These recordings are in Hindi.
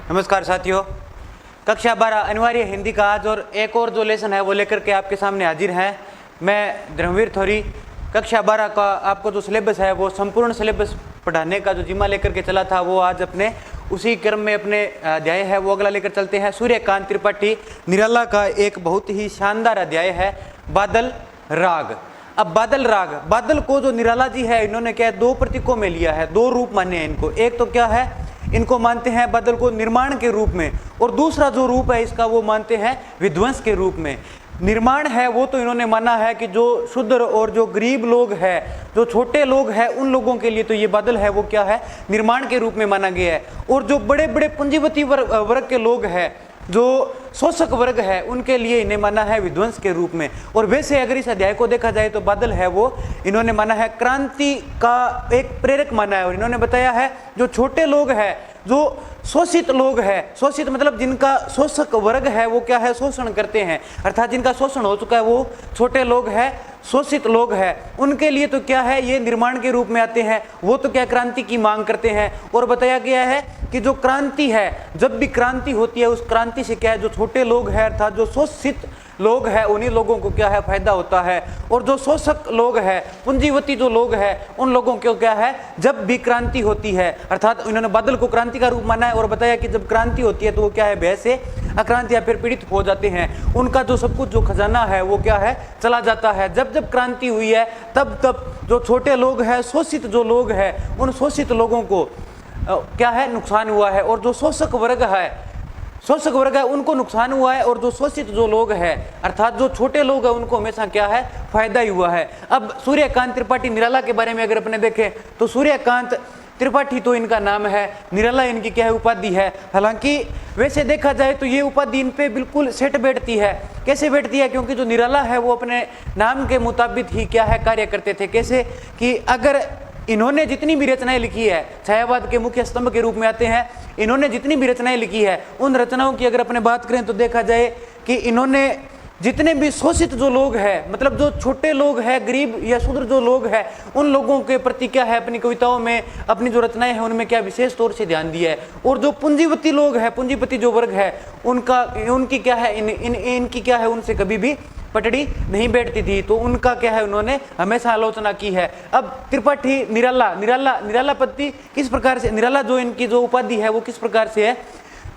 नमस्कार साथियों, कक्षा 12 अनिवार्य हिंदी का आज और एक और जो लेसन है वो लेकर के आपके सामने हाजिर हैं। मैं धर्मवीर थोरी कक्षा 12 का आपको जो सिलेबस है वो संपूर्ण सिलेबस पढ़ाने का जो जिम्मा लेकर के चला था वो आज अपने उसी क्रम में अपने अध्याय है वो अगला लेकर चलते हैं। सूर्यकांत त्रिपाठी निराला का एक बहुत ही शानदार अध्याय है बादल राग। अब बादल राग, बादल को जो निराला जी है इन्होंने क्या है, दो प्रतीकों में लिया है, दो रूप माने हैं इनको। एक तो क्या है, इनको मानते हैं बादल को निर्माण के रूप में, और दूसरा जो रूप है इसका वो मानते हैं विध्वंस के रूप में। निर्माण है वो तो इन्होंने माना है कि जो शूद्र और जो गरीब लोग हैं, जो छोटे लोग हैं, उन लोगों के लिए तो ये बादल है वो क्या है, निर्माण के रूप में माना गया है। और जो बड़े बड़े पूंजीपति वर्ग के लोग हैं, जो शोषक वर्ग है, उनके लिए इन्हें माना है विध्वंस के रूप में। और वैसे अगर इस अध्याय को देखा जाए तो बादल है वो इन्होंने माना है क्रांति का एक प्रेरक माना है। और इन्होंने बताया है जो छोटे लोग हैं, जो शोषित लोग हैं, शोषित मतलब जिनका शोषक वर्ग है वो क्या है, शोषण करते हैं, अर्थात जिनका शोषण हो चुका है वो छोटे लोग हैं, शोषित लोग हैं, उनके लिए तो क्या है ये निर्माण के रूप में आते हैं। वो तो क्या क्रांति की मांग करते हैं। और बताया गया है कि जो क्रांति है, जब भी क्रांति होती है उस क्रांति से क्या है, जो छोटे लोग हैं अर्थात जो शोषित लोग हैं उन्हीं लोगों को क्या है फायदा होता है। और जो शोषक लोग हैं, पूंजीवती जो लोग हैं, उन लोगों को क्या है, जब भी क्रांति होती है, अर्थात इन्होंने बादल को क्रांति का रूप माना है। और बताया कि जब क्रांति होती है तो वो क्या है, भय से आक्रांत या फिर पीड़ित हो जाते हैं, उनका जो सब कुछ जो खजाना है वो क्या है, चला जाता है। जब जब क्रांति हुई है तब तब जो छोटे लोग हैं, शोषित जो लोग हैं, उन शोषित लोगों को क्या है, नुकसान हुआ है। और जो शोषक वर्ग है उनको नुकसान हुआ है। और जो शोषित जो लोग हैं अर्थात जो छोटे लोग हैं उनको हमेशा क्या है, फायदा ही हुआ है। अब सूर्यकांत त्रिपाठी निराला के बारे में अगर अपने देखें तो सूर्यकांत त्रिपाठी तो इनका नाम है, निराला इनकी क्या है, उपाधि है। हालांकि वैसे देखा जाए तो ये उपाधि इन पे बिल्कुल सेट बैठती है। कैसे बैठती है, क्योंकि जो निराला है वो अपने नाम के मुताबिक ही क्या है कार्य करते थे। कैसे कि अगर इन्होंने जितनी भी रचनाएं लिखी है, छायावाद के मुख्य स्तंभ के रूप में आते हैं, इन्होंने जितनी भी रचनाएं लिखी है उन रचनाओं की अगर अपने बात करें तो देखा जाए कि इन्होंने जितने भी शोषित जो लोग हैं, मतलब जो छोटे लोग हैं, गरीब या शूद्र जो लोग हैं, उन लोगों के प्रति क्या है, अपनी कविताओं में, अपनी जो रचनाएं हैं उनमें क्या विशेष तौर से ध्यान दिया है। और जो पूंजीपति लोग हैं, पूंजीपति जो वर्ग है, उनकी क्या है, इनकी क्या है, उनसे कभी भी पटड़ी नहीं बैठती थी, तो उनका क्या है, उन्होंने हमेशा आलोचना की है। अब त्रिपाठी निराला पद्धति किस प्रकार से, निराला जो इनकी जो उपाधि है वो किस प्रकार से है,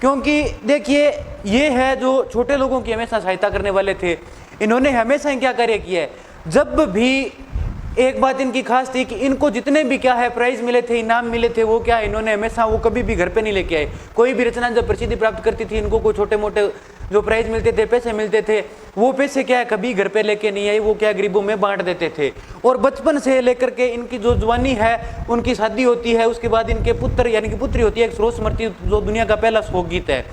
क्योंकि देखिए ये है जो छोटे लोगों की हमेशा सहायता करने वाले थे। इन्होंने हमेशा क्या कार्य किया है, जब भी एक बात इनकी खास थी कि इनको जितने भी क्या है प्राइज मिले थे, इनाम मिले थे, वो क्या इन्होंने हमेशा वो कभी भी घर पे नहीं लेके आए। कोई भी रचना जब प्रसिद्धि प्राप्त करती थी, इनको कोई छोटे मोटे जो प्राइज मिलते थे, पैसे मिलते थे, वो पैसे क्या है कभी घर पे लेके नहीं आए, वो क्या गरीबों में बांट देते थे। और बचपन से लेकर के इनकी जो जवानी है, उनकी शादी होती है, उसके बाद इनके पुत्र यानी कि पुत्री होती है, एक स्रोत स्मृति जो दुनिया का पहला शोक गीत है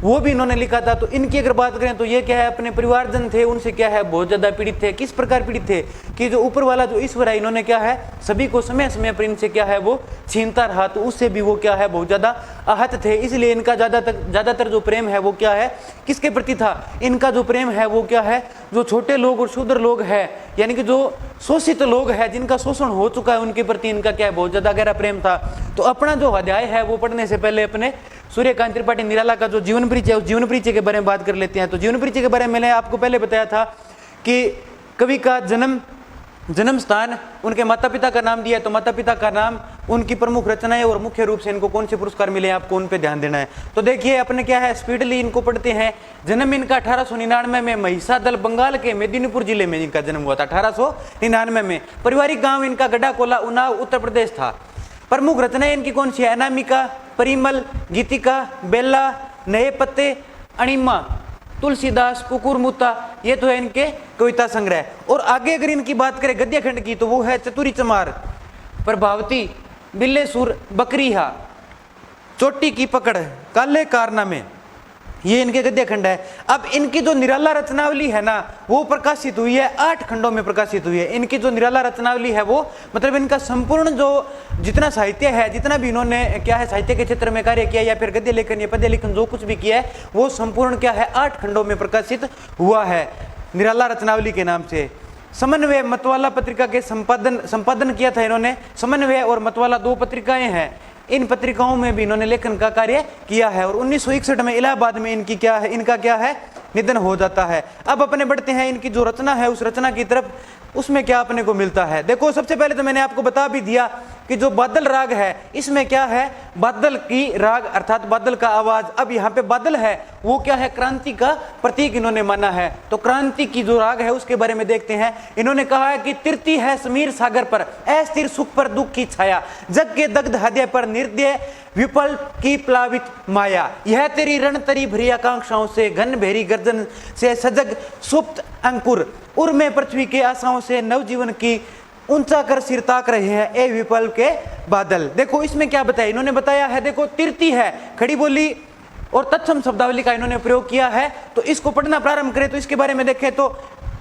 वो भी इन्होंने लिखा था। तो इनकी अगर बात करें तो ये क्या है, अपने परिवारजन थे उनसे क्या है बहुत ज्यादा पीड़ित थे। किस प्रकार पीड़ित थे कि जो ऊपर वाला जो ईश्वर है, इन्होंने क्या है सभी को समय समय पर इनसे क्या है वो छीनता रहा, तो उससे भी वो क्या है बहुत ज्यादा आहत थे। इसलिए इनका ज्यादातर जो प्रेम है वो क्या है, किसके प्रति था, इनका जो प्रेम है वो क्या है, जो छोटे लोग और शूद्र लोग हैं, यानी कि जो शोषित लोग हैं, जिनका शोषण हो चुका है, उनके प्रति इनका क्या है बहुत ज्यादा गहरा प्रेम था। तो अपना जो अध्याय है वो पढ़ने से पहले अपने सूर्यकांत त्रिपाठी निराला का जो जीवन परिचय है उस जीवन परिचय के बारे में बात कर लेते हैं। तो जीवन परिचय के बारे में मैंने आपको पहले बताया था कि कवि का जन्म स्थान, उनके माता पिता का नाम दिया है, तो माता पिता का नाम, उनकी प्रमुख रचनाएं और मुख्य रूप से इनको कौन से पुरस्कार मिले आपको उन पे ध्यान देना है। तो देखिए अपने क्या है स्पीडली इनको पढ़ते हैं। जन्म इनका 1899 में महिसादल बंगाल के मेदिनीपुर जिले में इनका जन्म हुआ था 1899 में। पारिवारिक गांव इनका गड्ढाकोला उन्नाव उत्तर प्रदेश था। प्रमुख रचनाएं इनकी कौन सी है, अनामिका, परिमल, गीतिका, बेला, नए पत्ते, अणिमा, तुलसीदास, कुकुरमुत्ता, ये तो है इनके कविता संग्रह। और आगे अगर इनकी बात करें गद्य खंड की तो वो है चतुरी चमार, प्रभावती, बिल्लेसुर, बकरीहा, चोटी की पकड़, काले कारनामे, ये इनके गद्य खंड है। अब इनकी जो निराला रचनावली है ना वो प्रकाशित हुई है 8 खंडों में प्रकाशित हुई है। इनकी जो निराला रचनावली है वो मतलब इनका संपूर्ण जो जितना साहित्य है, जितना भी इन्होंने क्या है साहित्य के क्षेत्र में कार्य किया या फिर गद्य लेखन या पद्य लेखन जो कुछ भी किया है वो संपूर्ण क्या है 8 खंडों में प्रकाशित हुआ है निराला रचनावली के नाम से। समन्वय मतवाला पत्रिका के संपादन किया था इन्होंने। समन्वय और मतवाला 2 पत्रिकाएं हैं। इन पत्रिकाओं में भी इन्होंने लेखन का कार्य किया है और 1961 में इलाहाबाद में इनका क्या है निधन हो जाता है। अब अपने बढ़ते हैं इनकी जो रचना है उस रचना की तरफ, उसमें क्या अपने को मिलता है। देखो सबसे पहले तो मैंने आपको बता भी दिया कि जो बादल राग है इसमें क्या है, बादल की राग अर्थात बादल का आवाज। अब यहाँ पे बादल है वो क्या है, क्रांति का प्रतीक इन्होंने माना है। तो क्रांति की जो राग है उसके बारे में देखते हैं। इन्होंने कहा है कि तिरती है समीर सागर पर, अस्थिर सुख पर दुख की छाया, जग के दग्ध हृदय पर निर्दय विपल की प्लावित माया, यह तेरी रणतरी भरी आकांक्षाओं से घन भेरी गर्जन से सजग सुप्त अंकुर, उर में पृथ्वी के आशाओं से नवजीवन की ऊंचा कर सिर ताक रहे हैं ए विपल के बादल। देखो इसमें क्या बताया इन्होंने, बताया है देखो तिरती है, खड़ी बोली और तत्सम शब्दावली का इन्होंने प्रयोग किया है। तो इसको पढ़ना प्रारंभ करें तो इसके बारे में देखें तो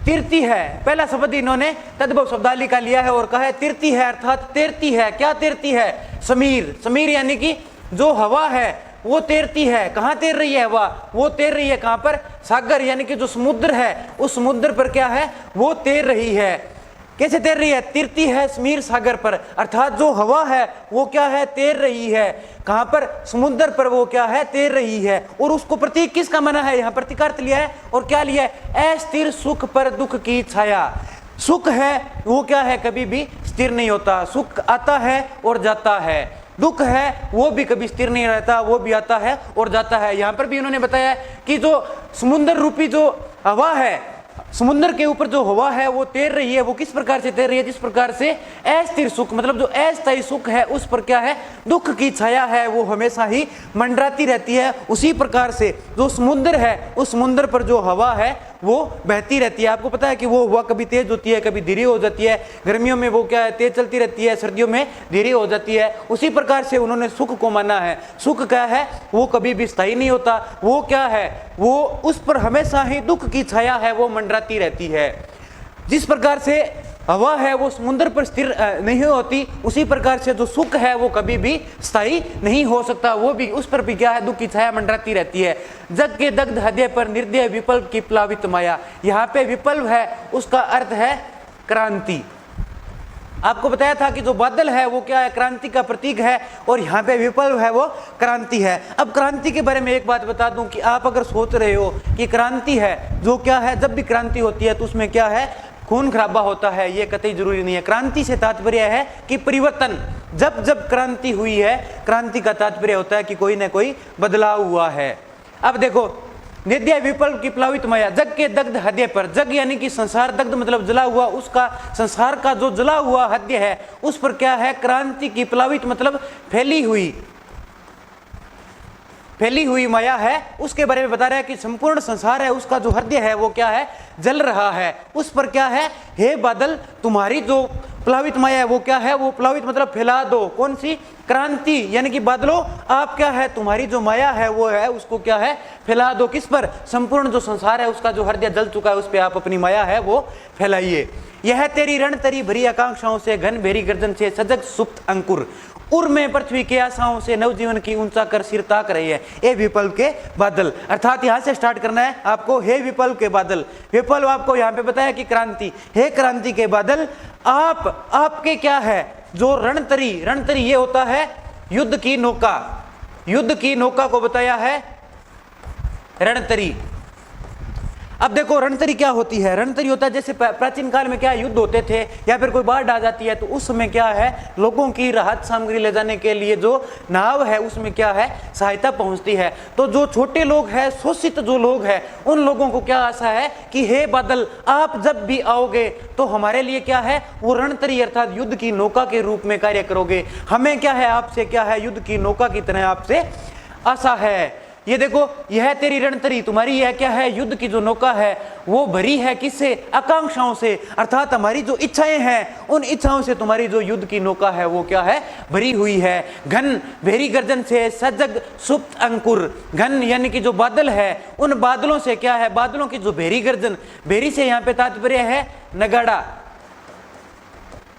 तिरती है, पहला शब्द इन्होंने तद्भव शब्दावली का लिया है और कहा है तिरती है अर्थात तैरती है। क्या तैरती है, समीर, समीर यानी कि जो हवा है वो तैरती है। कहाँ तैर रही है हवा, वो तैर रही है कहाँ पर, सागर यानी कि जो समुद्र है उस समुद्र पर क्या है वो तैर रही है। कैसे तैर रही है, तिरती है समीर सागर पर, अर्थात जो हवा है वो क्या है तैर रही है। कहां पर, समुद्र पर वो क्या है तैर रही है। और उसको प्रतीक किसका माना है, यहाँ प्रतीकार्थ लिया है और क्या लिया है, अस्थिर सुख पर दुख की छाया। सुख है वो क्या है कभी भी स्थिर नहीं होता, सुख आता है और जाता है, दुख है वो भी कभी स्थिर नहीं रहता, वो भी आता है और जाता है। यहाँ पर भी उन्होंने बताया कि जो समुद्र रूपी जो हवा है, समुद्र के ऊपर जो हवा है वो तैर रही है, वो किस प्रकार से तैर रही है, जिस प्रकार से अस्थिर सुख मतलब जो अस्थायी सुख है उस पर क्या है दुख की छाया है, वो हमेशा ही मंडराती रहती है। उसी प्रकार से जो समुद्र है उस समुद्र पर जो हवा है वो बहती रहती है। आपको पता है कि वो हवा कभी तेज होती है कभी धीरे हो जाती है, गर्मियों में वो क्या है तेज चलती रहती है, सर्दियों में धीरे हो जाती है। उसी प्रकार से उन्होंने सुख को माना है। सुख क्या है, वो कभी भी स्थायी नहीं होता, वो क्या है वो उस पर हमेशा ही दुख की छाया है, वो मंडराती रहती है। जिस प्रकार से हवा है वो समुद्र पर स्थिर नहीं होती, उसी प्रकार से जो सुख है वो कभी भी स्थायी नहीं हो सकता, वो भी उस पर भी क्या है दुख की छाया मंडराती रहती है। जग के दग्ध हृदय पर निर्दय विपल्प की प्लावित माया, यहाँ पे विपल्प है उसका अर्थ है क्रांति। आपको बताया था कि जो बादल है वो क्या है क्रांति का प्रतीक है और यहाँ पे विपल्प है वो क्रांति है। अब क्रांति के बारे में एक बात बता दूं कि आप अगर सोच रहे हो कि क्रांति है जो क्या है, जब भी क्रांति होती है तो उसमें क्या है खून खराबा होता है, ये कतई जरूरी नहीं है। क्रांति से तात्पर्य है कि परिवर्तन, जब जब क्रांति हुई है, क्रांति का तात्पर्य होता है कि कोई ना कोई बदलाव हुआ है। अब देखो नित्य विपल्प की प्लावित माया, जग के दग्ध हृदय पर, जग यानी कि संसार, दग्ध मतलब जला हुआ, उसका संसार का जो जला हुआ हृदय है उस पर क्या है क्रांति की प्लावित मतलब फैली हुई माया है। उसके बारे में बता रहा है कि संपूर्ण संसार है उसका जो हृदय है वो क्या है जल रहा है, उस पर क्या है हे बादल तुम्हारी जो प्लावित माया है वो क्या है, वो प्लावित मतलब फैला दो। कौन सी, क्रांति, यानी कि बादलों आप क्या है तुम्हारी जो माया है वो है उसको क्या है फैला दो। किस पर, संपूर्ण जो संसार है उसका जो हृदय जल चुका है उस पर आप अपनी माया है वो फैलाइए। यह तेरी रण तरी भरी आकांक्षाओं से घन भेरी गर्जन से सजग सुप्त अंकुर, उर में पृथ्वी के आशाओं से नवजीवन की ऊंचा कर सिर ताक रही है ए विपल्प के बादल। अर्थात यहां से स्टार्ट करना है आपको, हे विपल्प के बादल। विपल्प आपको यहां पे बताया कि क्रांति, हे क्रांति के बादल आपके क्या है जो रणतरी, रणतरी ये होता है युद्ध की नौका, युद्ध की नौका को बताया है रणतरी। अब देखो रणतरी क्या होती है, रणतरी होता है जैसे प्राचीन काल में क्या युद्ध होते थे या फिर कोई बाढ़ आ जाती है तो उस समय क्या है लोगों की राहत सामग्री ले जाने के लिए जो नाव है उसमें क्या है सहायता पहुंचती है। तो जो छोटे लोग हैं, शोषित जो लोग हैं, उन लोगों को क्या आशा है कि हे बादल आप जब भी आओगे तो हमारे लिए क्या है वो रणतरी अर्थात युद्ध की नौका के रूप में कार्य करोगे। हमें क्या है आपसे क्या है युद्ध की नौका की तरह आपसे आशा है। ये देखो यह तेरी रणतरी, तुम्हारी यह क्या है युद्ध की जो नौका है वो भरी है किससे, आकांक्षाओं से, अर्थात हमारी जो इच्छाएं हैं उन इच्छाओं से तुम्हारी जो युद्ध की नौका है वो क्या है भरी हुई है। घन भेरी गर्जन से सजग सुप्त अंकुर, घन यानी कि जो बादल है उन बादलों से क्या है, बादलों की जो भेरी गर्जन, भेरी से यहाँ पे तात्पर्य है नगाड़ा,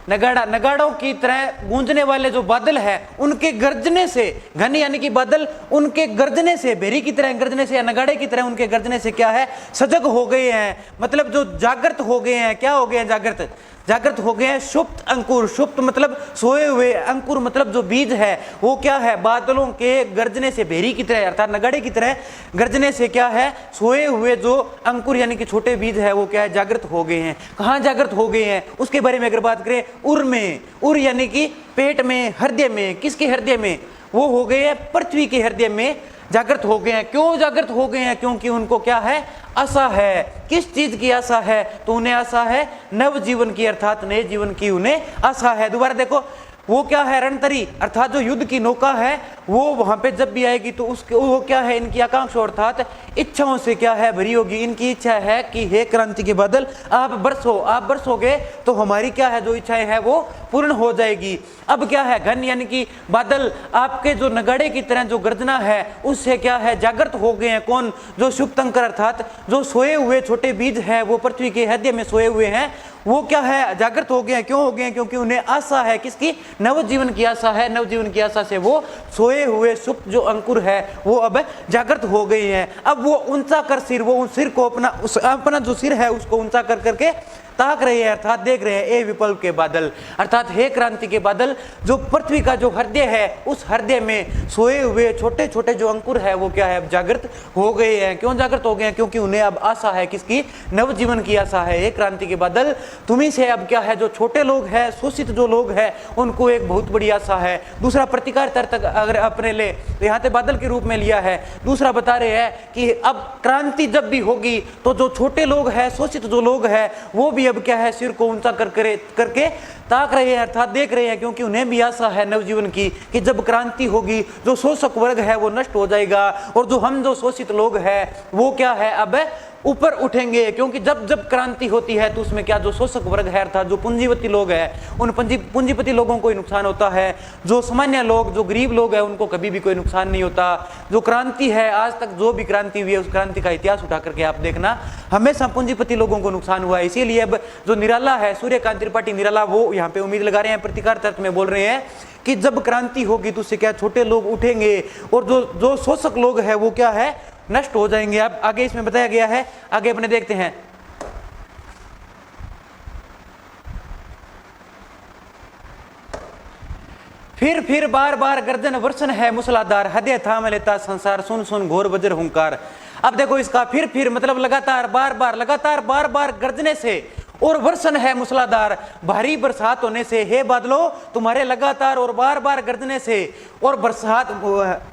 नगाड़ा, नगाड़ों की तरह गूंजने वाले जो बादल है उनके गर्जने से, घन यानी कि बादल, उनके गर्जने से, भेरी की तरह गर्जने से या नगाड़े की तरह उनके गर्जने से क्या है सजग हो गए हैं, मतलब जो जागृत हो गए हैं। क्या हो गए हैं जागृत, जागृत हो गए हैं सुप्त अंकुर। सुप्त मतलब सोए हुए, अंकुर मतलब जो बीज है वो क्या है, बादलों के गरजने से भेरी की तरह अर्थात नगाड़े की तरह गरजने से क्या है, सोए हुए जो अंकुर यानी कि छोटे बीज है वो क्या है, जागृत हो गए हैं। कहाँ जागृत हो गए हैं उसके बारे में अगर बात करें, उर में, उर यानी कि पेट में, हृदय में। किसके हृदय में? वो हो गए हैं पृथ्वी के हृदय में जागृत हो गए हैं। क्यों जागृत हो गए हैं? क्योंकि उनको क्या है, आशा है। किस चीज की आशा है? तो उन्हें आशा है नव जीवन की, अर्थात नए जीवन की उन्हें आशा है। दोबारा देखो, वो क्या है, रणतरी अर्थात जो युद्ध की नौका है वो वहां पे जब भी आएगी तो उसके वो क्या है, इनकी आकांक्षा अर्थात इच्छाओं से क्या है, भरी होगी। इनकी इच्छा है कि हे क्रांति के बादल आप बरसो, आप बरसोगे तो हमारी क्या है, जो इच्छाएं है वो पूर्ण हो जाएगी। अब क्या है, घन यानी कि बादल आपके जो नगाड़े की तरह जो गर्जना है उससे क्या है, जागृत हो गए हैं। कौन? जो शुभतंकर अर्थात जो सोए हुए छोटे बीज है वो पृथ्वी के हृदय में सोए हुए हैं, वो क्या है, जागृत हो गए हैं। क्यों हो गए हैं? क्योंकि उन्हें आशा है। किसकी? नवजीवन की आशा है। नवजीवन की आशा से वो सोए हुए सुप्त जो अंकुर है वो अब जागृत हो गए हैं। अब वो ऊंचा कर सिर, वो उस सिर को अपना जो सिर है उसको ऊंचा कर करके ताक रहे हैं अर्थात देख रहे हैं ए विप्लव के बादल अर्थात हे क्रांति के बादल। जो पृथ्वी का जो हृदय है उस हृदय में सोए हुए छोटे छोटे जो अंकुर है वो क्या है, अब जागृत हो गए हैं। क्यों जागृत हो गए हैं? क्योंकि उन्हें अब आशा है। किसकी? नवजीवन की आशा है। हे क्रांति के बादल, तुम्ही से अब क्या है, जो छोटे लोग हैं, शोषित जो लोग हैं, उनको एक बहुत बड़ी आशा है। दूसरा प्रतिकार तक अगर अपने ले तो यहाँ पे बादल के रूप में लिया है। दूसरा बता रहे हैं कि अब क्रांति जब भी होगी तो जो छोटे लोग हैं, शोषित जो लोग हैं, वो भी अब क्या है, सिर को ऊंचा करके ताक रहे हैं अर्थात देख रहे हैं। क्योंकि उन्हें भी आशा है नवजीवन की कि जब क्रांति होगी जो शोषक वर्ग है वो नष्ट हो जाएगा और जो हम जो शोषित लोग हैं वो क्या है, अब ऊपर उठेंगे। क्योंकि जब जब क्रांति होती है तो उसमें क्या, जो शोषक वर्ग है अर्थात जो पूंजीपति लोग हैं उन पूंजीपति लोगों को ही नुकसान होता है। जो सामान्य लोग, जो गरीब लोग हैं, उनको कभी भी कोई नुकसान नहीं होता। जो क्रांति है, आज तक जो भी क्रांति हुई है उस क्रांति का इतिहास उठा करके आप देखना, हमेशा पूंजीपति लोगों को नुकसान हुआ है। इसीलिए अब जो निराला है, सूर्यकांत त्रिपाठी निराला, वो यहाँ पे उम्मीद लगा रहे हैं, प्रतिकार तर्क में बोल रहे हैं कि जब क्रांति होगी तो उससे क्या, छोटे लोग उठेंगे और जो शोषक लोग हैं वो क्या है, नष्ट हो जाएंगे। अब आगे इसमें बताया गया है, आगे अपने देखते हैं। फिर बार बार गर्जन वर्षण है मूसलाधार, हृदय थाम लेता संसार, सुन सुन घोर वज्र हुंकार। अब देखो इसका फिर मतलब लगातार बार बार गर्जने से और वर्षण है मूसलाधार, भारी बरसात होने से, हे बादलों तुम्हारे लगातार और बार बार गर्जने से और बरसात,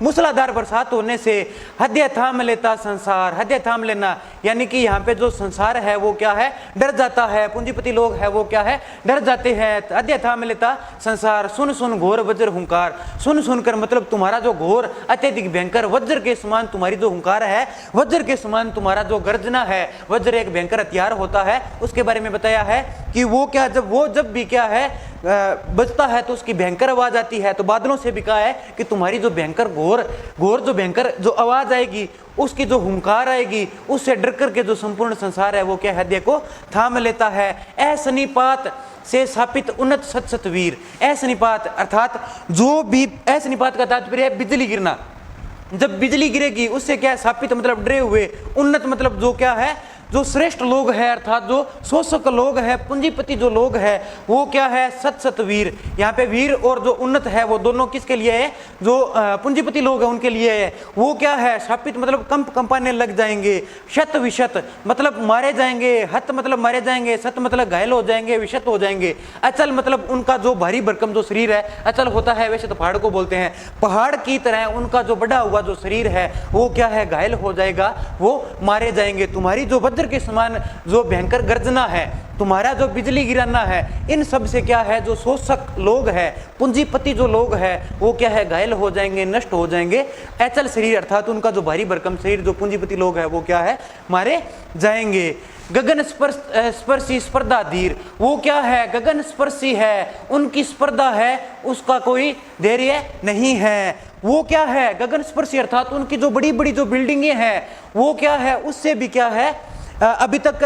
मूसलाधार बरसात होने से हृदय थाम लेता संसार। हृदय थाम लेना यानी कि यहाँ पे जो संसार है वो क्या है, डर जाता है। पूंजीपति लोग है वो क्या है, डर जाते हैं। हृदय थाम लेता संसार, सुन सुन घोर वज्र हुंकार। सुन सुनकर मतलब तुम्हारा जो घोर अत्यधिक भयंकर वज्र के समान तुम्हारी जो हुंकार है, वज्र के समान तुम्हारा जो गर्जना है। वज्र एक भयंकर हथियार होता है, उसके बारे में बताया है कि वो क्या, जब भी क्या है बजता है तो उसकी भयंकर आवाज आती है। तो बादलों से भी कहा है कि तुम्हारी जो भयंकर घोर जो भयंकर जो आवाज आएगी, उसकी जो हुंकार आएगी, उससे डर करके जो संपूर्ण संसार है वो क्या, हृदय को थाम लेता है। ऐसनिपात से स्थापित उन्नत सत वीर। ऐसनिपात अर्थात जो भी, ऐसनिपात का तात्पर्य है बिजली गिरना। जब बिजली गिरेगी उससे क्या है, स्थापित मतलब डरे हुए, उन्नत मतलब जो क्या है, जो श्रेष्ठ लोग हैं अर्थात जो शोषक लोग हैं, पूंजीपति जो लोग हैं वो क्या है, सत वीर। यहाँ पे वीर और जो उन्नत है वो दोनों किसके लिए है, जो पूंजीपति लोग हैं उनके लिए है। वो क्या है, शापित मतलब कंपाने लग जाएंगे, शत विशत मतलब मारे जाएंगे, हत मतलब मारे जाएंगे, सत मतलब घायल हो जाएंगे, विशत हो जाएंगे। अचल मतलब उनका जो भारी भरकम जो शरीर है अचल होता है, वैसे तो पहाड़ को बोलते हैं। पहाड़ की तरह उनका जो बढ़ा हुआ जो शरीर है वो क्या है, घायल हो जाएगा, वो मारे जाएंगे। तुम्हारी जो वज्र के समान जो भयंकर गर्जना है, तुम्हारा जो बिजली गिराना है, इन सब से क्या है, जो शोषक लोग हैं, पूंजीपति जो लोग हैं वो क्या है, घायल हो जाएंगे, नष्ट हो जाएंगे। अचल शरीर अर्थात उनका जो भारी भरकम शरीर जो पूंजीपति लोग हैं वो क्या है, मारे जाएंगे। गगन स्पर्शी स्पर्धा धीर, वो क्या है, गगन स्पर्शी है, उनकी स्पर्धा है, उसका कोई धैर्य नहीं है। वो क्या है, गगन स्पर्शी अर्थात उनकी जो बड़ी बड़ी जो बिल्डिंगें हैं वो क्या है, उससे भी क्या है, अभी तक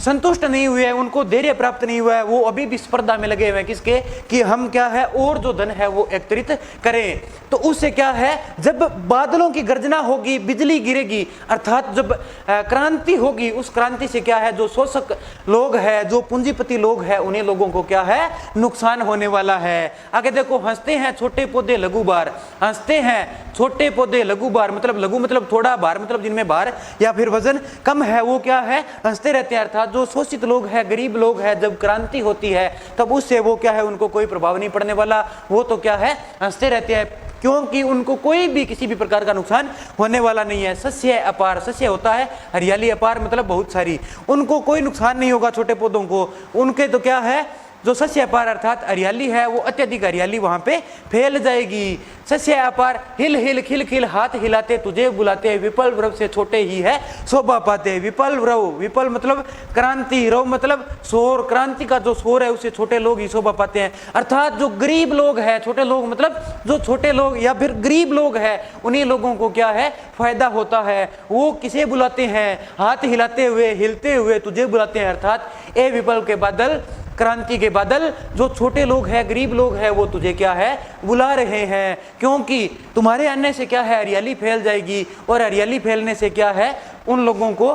संतुष्ट नहीं हुए हैं, उनको धैर्य प्राप्त नहीं हुआ है, वो अभी भी स्पर्धा में लगे हुए हैं किसके, कि हम क्या है और जो धन है वो एकत्रित करें। तो उससे क्या है, जब बादलों की गर्जना होगी, बिजली गिरेगी, अर्थात जब क्रांति होगी, उस क्रांति से क्या है, जो शोषक लोग हैं, जो पूंजीपति लोग हैं, उन्हीं लोगों को क्या है, नुकसान होने वाला है। आगे देखो, हंसते हैं छोटे पौधे लघु भार, हंसते हैं छोटे पौधे लघु भार, मतलब लघु मतलब थोड़ा, भार मतलब जिनमें भार या फिर वजन कम है, वो क्या है, हंसते रहते हैं। अर्थात जो शोषित लोग हैं, गरीब लोग हैं, जब क्रांति होती है तब उससे वो क्या है, उनको कोई प्रभाव नहीं पड़ने वाला, वो तो क्या है, हंसते रहते हैं, क्योंकि उनको कोई भी किसी भी प्रकार का नुकसान होने वाला नहीं है। सस्य अपार, सस्य होता है हरियाली, अपार मतलब बहुत सारी, उनको कोई नुकसान नहीं होगा छोटे पौधों को, उनके तो क्या है, जो सस्य अपार अर्थात हरियाली है, वो अत्यधिक हरियाली वहां पे फैल जाएगी। सस्य अपार हिल हिल खिल खिल, हाथ हिलाते तुझे बुलाते, विपल व्रव से छोटे ही है शोभा पाते। विपल व्रव, विपल मतलब क्रांति, रव मतलब शोर, क्रांति का जो शोर है उससे छोटे लोग ही शोभा पाते हैं। अर्थात जो गरीब लोग हैं, छोटे लोग मतलब जो छोटे लोग या फिर गरीब लोग हैं, उन्हीं लोगों को क्या है, फायदा होता है। वो किसे बुलाते हैं, हाथ हिलाते हुए, हिलते हुए तुझे बुलाते हैं। अर्थात ए विपल के बादल, क्रांति के बादल, जो छोटे लोग हैं, गरीब लोग हैं, वो तुझे क्या है, बुला रहे हैं, क्योंकि तुम्हारे आने से क्या है, हरियाली फैल जाएगी, और हरियाली फैलने से क्या है, उन लोगों को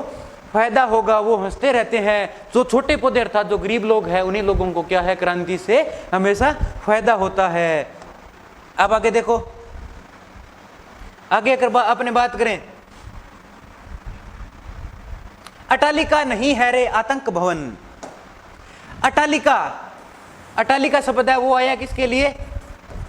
फायदा होगा, वो हंसते रहते हैं। जो छोटे पौधे अर्थात जो गरीब लोग हैं, उन्हीं लोगों को क्या है, क्रांति से हमेशा फायदा होता है। अब आगे देखो, आगे अगर अपने बात करें, अटालिका नहीं है रे आतंक भवन। अटालिका, अटालिका शब्द है वो आया किसके लिए,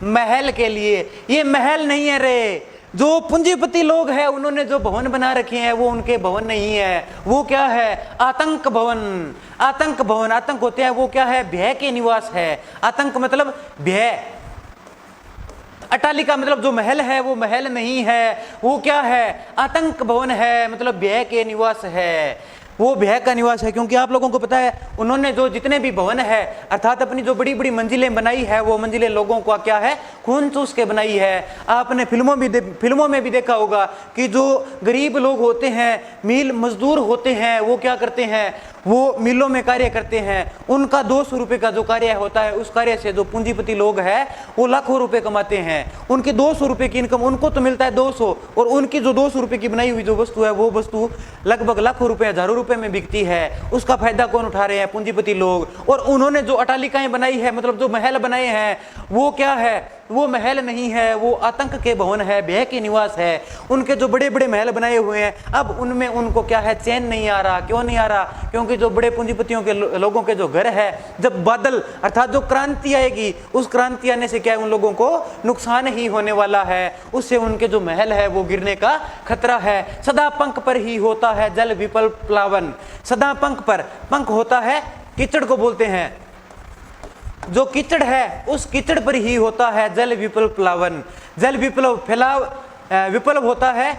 महल के लिए। ये महल नहीं है रे, जो पूंजीपति लोग हैं उन्होंने जो भवन बना रखे हैं वो उनके भवन नहीं है, वो क्या है, आतंक भवन। आतंक भवन, आतंक होते हैं वो क्या है, भय के निवास है। आतंक मतलब भय। अटालिका मतलब जो महल है वो महल नहीं है, वो क्या है, आतंक भवन है, मतलब भय के निवास है, वो भय का निवास है। क्योंकि आप लोगों को पता है, उन्होंने जो जितने भी भवन है अर्थात अपनी जो बड़ी बड़ी मंजिलें बनाई है, वो मंजिलें लोगों को क्या है, खून चूस के बनाई है। आपने फिल्मों में भी देखा होगा कि जो गरीब लोग होते हैं, मील मजदूर होते हैं, वो क्या करते हैं, वो मिलों में कार्य करते हैं, उनका 200 रुपये का जो कार्य होता है, उस कार्य से जो पूंजीपति लोग हैं वो लाखों रुपए कमाते हैं। उनकी 200 रुपये की इनकम उनको तो मिलता है 200, और उनकी जो 200 रुपये की बनाई हुई जो वस्तु है, वो वस्तु लगभग लाखों रुपए, हजारों रुपए में बिकती है। उसका फायदा कौन उठा रहे हैं, पूंजीपति लोग। और उन्होंने जो अटालिकाएं बनाई है, मतलब जो महल बनाए हैं, वो क्या है, वो महल नहीं है, वो आतंक के भवन है, भय के निवास है। उनके जो बड़े बड़े महल बनाए हुए हैं, अब उनमें उनको क्या है, चैन नहीं आ रहा। क्यों नहीं आ रहा, क्योंकि जो बड़े पूंजीपतियों के लोगों के जो घर है, जब बादल अर्थात जो क्रांति आएगी, उस क्रांति आने से क्या है, उन लोगों को नुकसान ही होने वाला है। उससे उनके जो महल है वो गिरने का खतरा है। सदा पंख पर ही होता है जल विपल प्लावन। सदा पंख पर, पंख होता है कीचड़ को बोलते हैं, जो कीचड़ है उस कीचड़ पर ही होता है जल विप्लव प्लावन। जल विप्लव फैलाव, विप्लव होता है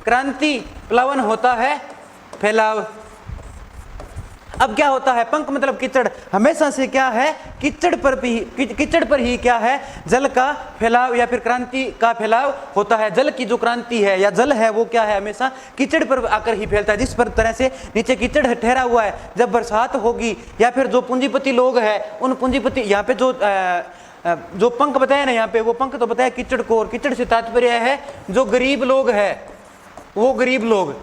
क्रांति, प्लावन होता है फैलाव। अब क्या होता है, पंख मतलब कीचड़, हमेशा से क्या है, कीचड़ पर ही क्या है, जल का फैलाव या फिर क्रांति का फैलाव होता है। जल की जो क्रांति है या जल है वो क्या है, हमेशा कीचड़ पर आकर ही फैलता है। जिस पर तरह से नीचे कीचड़ ठहरा हुआ है, जब बरसात होगी या फिर जो पूंजीपति लोग हैं, उन पूंजीपति यहाँ पे जो पंख बताया ना, यहाँ पे वो पंख तो बताया कीचड़ को, और कीचड़ से तात्पर्य है जो गरीब लोग है, वो गरीब लोग,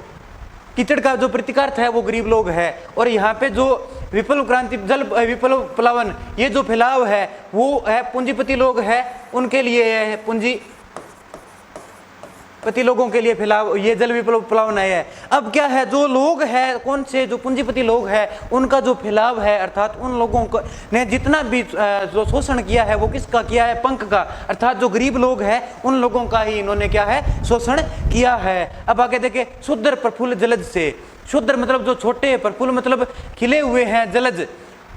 कीचड़ का जो प्रतिकार्थ है वो गरीब लोग है। और यहाँ पे जो विप्लव क्रांति, जल विप्लव प्लावन, ये जो फैलाव है वो है पूंजीपति लोग है, उनके लिए है, पूंजीपति लोगों के लिए फैलाव, ये जल विप्लव प्लावन है। अब क्या है, जो लोग हैं, कौन से, जो पूंजीपति लोग हैं, उनका जो फैलाव है, अर्थात उन लोगों को ने जितना भी जो शोषण किया है वो किसका किया है, पंख का। अर्थात जो गरीब लोग हैं उन लोगों का ही इन्होंने क्या है, शोषण किया है। अब आगे देखे, शुद्र प्रफुल्ल जलज से। शुद्र मतलब जो छोटे, प्रफुल्ल मतलब खिले हुए हैं, जलज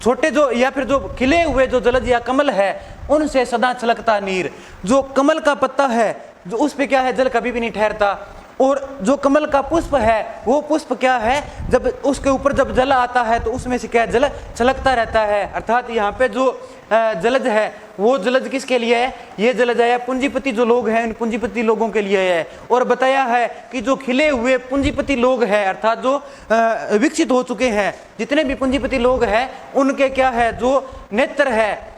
छोटे, जो या फिर जो खिले हुए जो जलज या कमल है, उनसे सदा छलकता नीर। जो कमल का पत्ता है, जो उस पे क्या है, जल कभी भी नहीं ठहरता, और जो कमल का पुष्प है वो पुष्प क्या है, जब उसके ऊपर जब जल आता है तो उसमें से क्या जल छलकता रहता है। अर्थात यहाँ पे जो जलज है वो जलज किसके लिए है, ये जलज है पूंजीपति जो लोग हैं उन पूंजीपति लोगों के लिए है। और बताया है कि जो खिले हुए पूंजीपति लोग हैं अर्थात जो विकसित हो चुके हैं, जितने भी पूंजीपति लोग हैं उनके क्या है, जो नेत्र है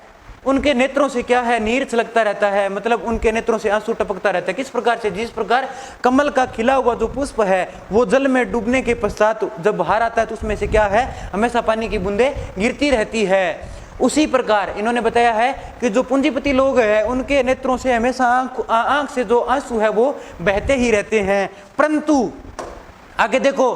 उनके नेत्रों से क्या है, नीर छलकता रहता है, मतलब उनके नेत्रों से आंसू टपकता रहता है। किस प्रकार से, जिस प्रकार कमल का खिला हुआ जो पुष्प है वो जल में डूबने के पश्चात जब बाहर आता है तो उसमें से क्या है, हमेशा पानी की बूंदें गिरती रहती है। उसी प्रकार इन्होंने बताया है कि जो पूंजीपति लोग हैं उनके नेत्रों से हमेशा आंख से जो आंसू है वो बहते ही रहते हैं। परंतु आगे देखो,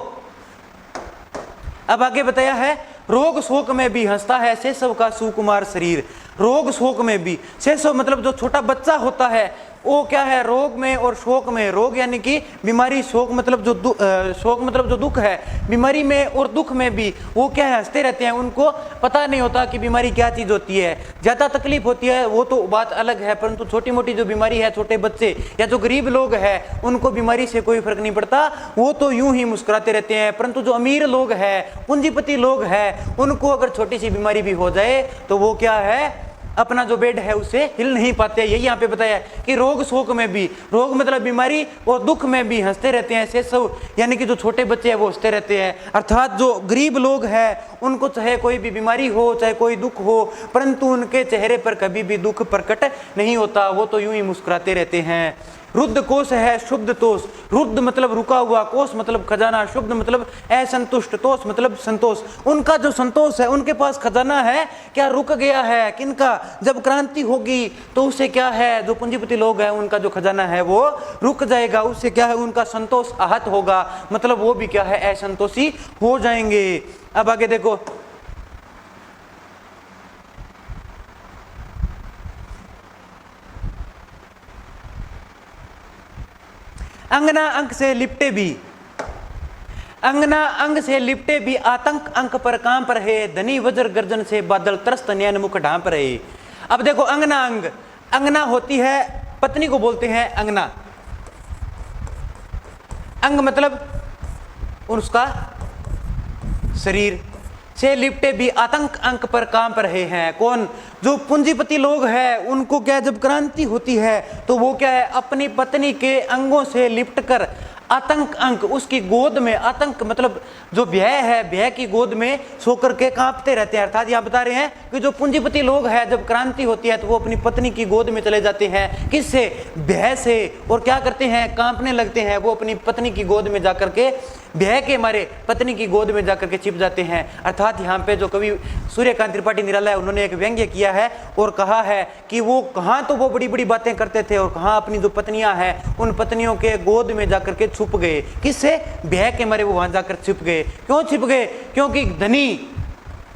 अब आगे बताया है रोग शोक में भी हंसता है सेसव का सुकुमार शरीर। रोग शोक में भी, सेसव मतलब जो छोटा बच्चा होता है वो क्या है, रोग में और शोक में, रोग यानी कि बीमारी, शोक मतलब जो दुख है, बीमारी में और दुख में भी वो क्या है, हंसते रहते हैं। उनको पता नहीं होता कि बीमारी क्या चीज होती है, ज्यादा तकलीफ होती है वो तो बात अलग है, परंतु छोटी मोटी जो बीमारी है, छोटे बच्चे या जो गरीब लोग हैं उनको बीमारी से कोई फर्क नहीं पड़ता, वो तो यूं ही मुस्कुराते रहते हैं। परंतु जो अमीर लोग हैं, पूंजीपति लोग हैं, उनको अगर छोटी सी बीमारी भी हो जाए तो वो क्या है, अपना जो बेड है उससे हिल नहीं पाते। यही यहाँ पे बताया कि रोग शोक में भी, रोग मतलब बीमारी और दुख में भी हंसते रहते हैं सेसव, यानी कि जो छोटे बच्चे हैं वो हंसते रहते हैं। अर्थात जो गरीब लोग हैं उनको चाहे कोई भी बीमारी हो, चाहे कोई दुख हो, परंतु उनके चेहरे पर कभी भी दुख प्रकट नहीं होता, वो तो यूं ही मुस्कुराते रहते हैं। रुद्ध कोश है शुद्ध तोष, रुद्ध मतलब रुका हुआ, कोश मतलब खजाना, शुद्ध मतलब असंतुष्ट, तोष मतलब संतोष। उनका जो संतोष है, उनके पास खजाना है क्या रुक गया है, किनका, जब क्रांति होगी तो उससे क्या है, जो पूंजीपति लोग हैं उनका जो खजाना है वो रुक जाएगा, उससे क्या है उनका संतोष आहत होगा, मतलब वो भी क्या है असंतोषी हो जाएंगे। अब आगे देखो, अंगना अंक से लिपटे भी, अंगना अंग से लिपटे भी आतंक अंक पर कांप रहे, धनी वज्र गर्जन से बादल त्रस्त नयन मुख ढांप रहे। अब देखो अंगना अंग, अंगना होती है पत्नी को बोलते हैं अंगना, अंग मतलब उसका शरीर, से लिपटे भी आतंक अंक पर कांप रहे हैं। कौन, जो पूंजीपति लोग हैं उनको क्या, जब क्रांति होती है तो वो क्या है, अपनी पत्नी के अंगों से लिपटकर आतंक अंक, उसकी गोद में, आतंक मतलब जो भय है, भय की गोद में सोकर के कांपते रहते हैं। अर्थात यहाँ बता रहे हैं कि जो पूंजीपति लोग हैं जब क्रांति होती है तो वो अपनी पत्नी की गोद में चले जाते हैं, किससे, भय से, और क्या करते हैं, कांपने लगते हैं। वो अपनी पत्नी की गोद में जाकर के भय के मारे पत्नी की गोद में जाकर के छिप जाते हैं। अर्थात यहाँ पे जो कवि सूर्यकांत त्रिपाठी निराला है उन्होंने एक व्यंग्य किया है और कहा है कि वो कहाँ तो वो बड़ी बड़ी बातें करते थे और कहाँ अपनी जो पत्नियां हैं उन पत्नियों के गोद में जाकर के छुप गए, किससे, भय के मारे वो वहां जाकर छिप गए। क्यों छिप गए, क्योंकि धनी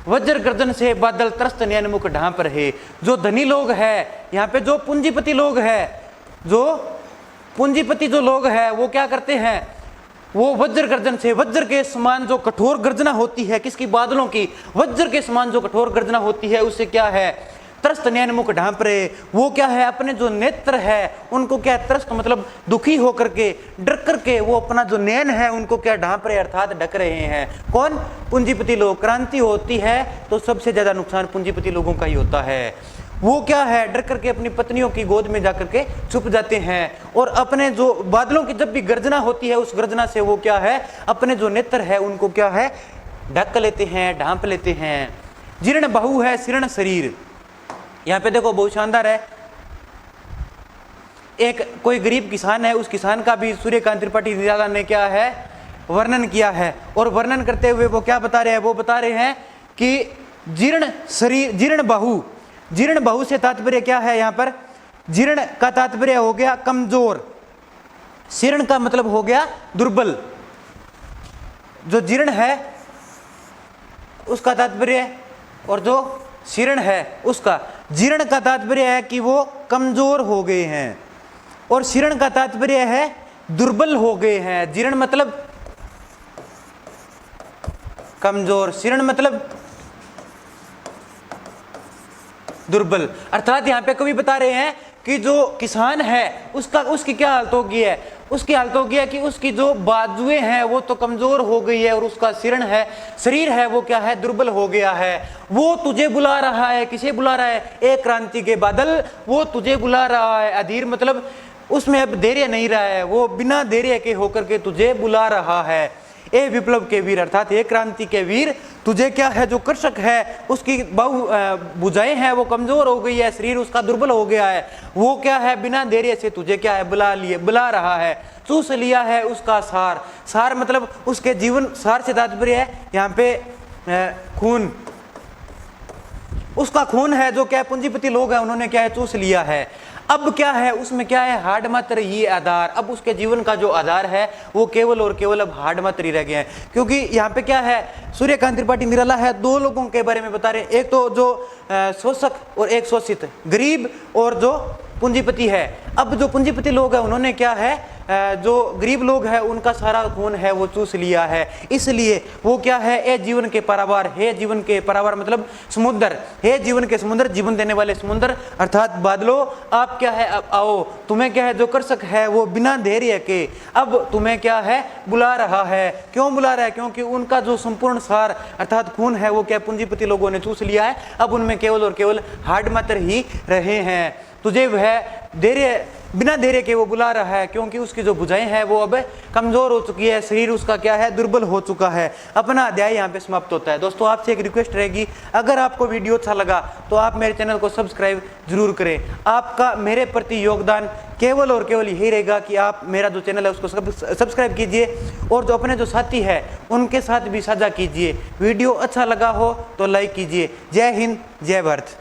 वज्र गर्जन से बादल त्रस्त नयन मुख ढांप रहे। जो धनी लोग हैं यहाँ पे, जो पूंजीपति लोग हैं, जो पूंजीपति जो लोग हैं वो क्या करते हैं, वो वज्र गर्जन से, वज्र के समान जो कठोर गर्जना होती है, किसकी, बादलों की, वज्र के समान जो कठोर गर्जना होती है उससे क्या है, त्रस्त नयन मुख ढांप रहे। वो क्या है, अपने जो नेत्र है उनको क्या, त्रस्त मतलब दुखी होकर के, डर करके वो अपना जो नयन है उनको क्या ढांप रहे, अर्थात ढक रहे हैं। कौन, पूंजीपति लोग। क्रांति होती है तो सबसे ज्यादा नुकसान पूंजीपति लोगों का ही होता है। वो क्या है, डर करके अपनी पत्नियों की गोद में जाकर के छुप जाते हैं और अपने जो बादलों की जब भी गर्जना होती है उस गर्जना से वो क्या है, अपने जो नेत्र है उनको क्या है, ढक लेते हैं, ढांप लेते हैं। जीर्ण बाहु है शीर्ण शरीर, यहाँ पे देखो बहुत शानदार है। एक कोई गरीब किसान है, उस किसान का भी सूर्यकांत त्रिपाठी निराला ने क्या है, वर्णन किया है। और वर्णन करते हुए वो क्या बता रहे हैं, वो बता रहे हैं कि जीर्ण शरीर, जीर्ण बाहु, जीर्ण बाहु से तात्पर्य क्या है, यहाँ पर जीर्ण का तात्पर्य हो गया कमजोर, शीर्ण का मतलब हो गया दुर्बल। जो जीर्ण है उसका तात्पर्य, और जो शीर्ण है उसका, जीर्ण का तात्पर्य है कि वो कमजोर हो गए हैं और शीर्ण का तात्पर्य है दुर्बल हो गए हैं। जीर्ण मतलब कमजोर, शीर्ण मतलब दुर्बल। अर्थात यहाँ पे कवि बता रहे हैं कि जो किसान है उसकी क्या हालत होगी है, उसकी हालत होगी है कि उसकी जो बाजुएं हैं वो तो कमजोर हो गई है और उसका शरीर है वो क्या है, दुर्बल हो गया है। वो तुझे बुला रहा है, किसे बुला रहा है, एक क्रांति के बादल वो तुझे बुला रहा है। अधीर मतलब उसमें अब धैर्य नहीं रहा है, वो बिना धैर्य के होकर के तुझे बुला रहा है। ए विप्लव के वीर अर्थात ए क्रांति के वीर, तुझे क्या है, जो कृषक है उसकी भुजाएं हैं वो कमजोर हो गई है, शरीर उसका दुर्बल हो गया है, वो क्या है बिना धैर्य से तुझे क्या है बुला रहा है। चूस लिया है उसका सार मतलब उसके जीवन, सार से तात्पर्य है यहाँ पे खून, उसका खून है जो क्या पूंजीपति लोग हैं उन्होंने क्या है चूस लिया है। अब क्या है उसमें क्या है, हाड मात्र ये आधार, अब उसके जीवन का जो आधार है वो केवल और केवल अब हाड मात्र ही रह गए हैं। क्योंकि यहाँ पे क्या है, सूर्यकांत त्रिपाठी निराला है, दो लोगों के बारे में बता रहे हैं, एक तो जो शोषक और एक शोषित, गरीब और जो पूंजीपति है। अब जो पूंजीपति लोग हैं उन्होंने क्या है, जो गरीब लोग हैं उनका सारा खून है वो चूस लिया है, इसलिए वो क्या है, ए जीवन के पारावार, हे जीवन के पारावार मतलब समुद्र, हे जीवन के समुद्र, जीवन देने वाले समुद्र अर्थात बादलों, आप क्या है अब आओ, तुम्हें क्या है, जो कृषक है वो बिना धैर्य के अब तुम्हें क्या है बुला रहा है। क्यों बुला रहा है, क्योंकि उनका जो संपूर्ण सार अर्थात खून है वो क्या पूंजीपति लोगों ने चूस लिया है, अब उनमें केवल और केवल हाड मात्र ही रहे हैं। तुझे वह धैर्य, बिना धैर्य के वो बुला रहा है, क्योंकि उसकी जो भुजाएं हैं वो अब कमजोर हो चुकी है, शरीर उसका क्या है दुर्बल हो चुका है। अपना अध्याय यहाँ पे समाप्त होता है। दोस्तों आपसे एक रिक्वेस्ट रहेगी, अगर आपको वीडियो अच्छा लगा तो आप मेरे चैनल को सब्सक्राइब जरूर करें। आपका मेरे प्रति योगदान केवल और केवल यही रहेगा कि आप मेरा जो चैनल है उसको सब्सक्राइब कीजिए और जो अपने जो साथी है उनके साथ भी साझा कीजिए। वीडियो अच्छा लगा हो तो लाइक कीजिए। जय हिंद, जय भारत।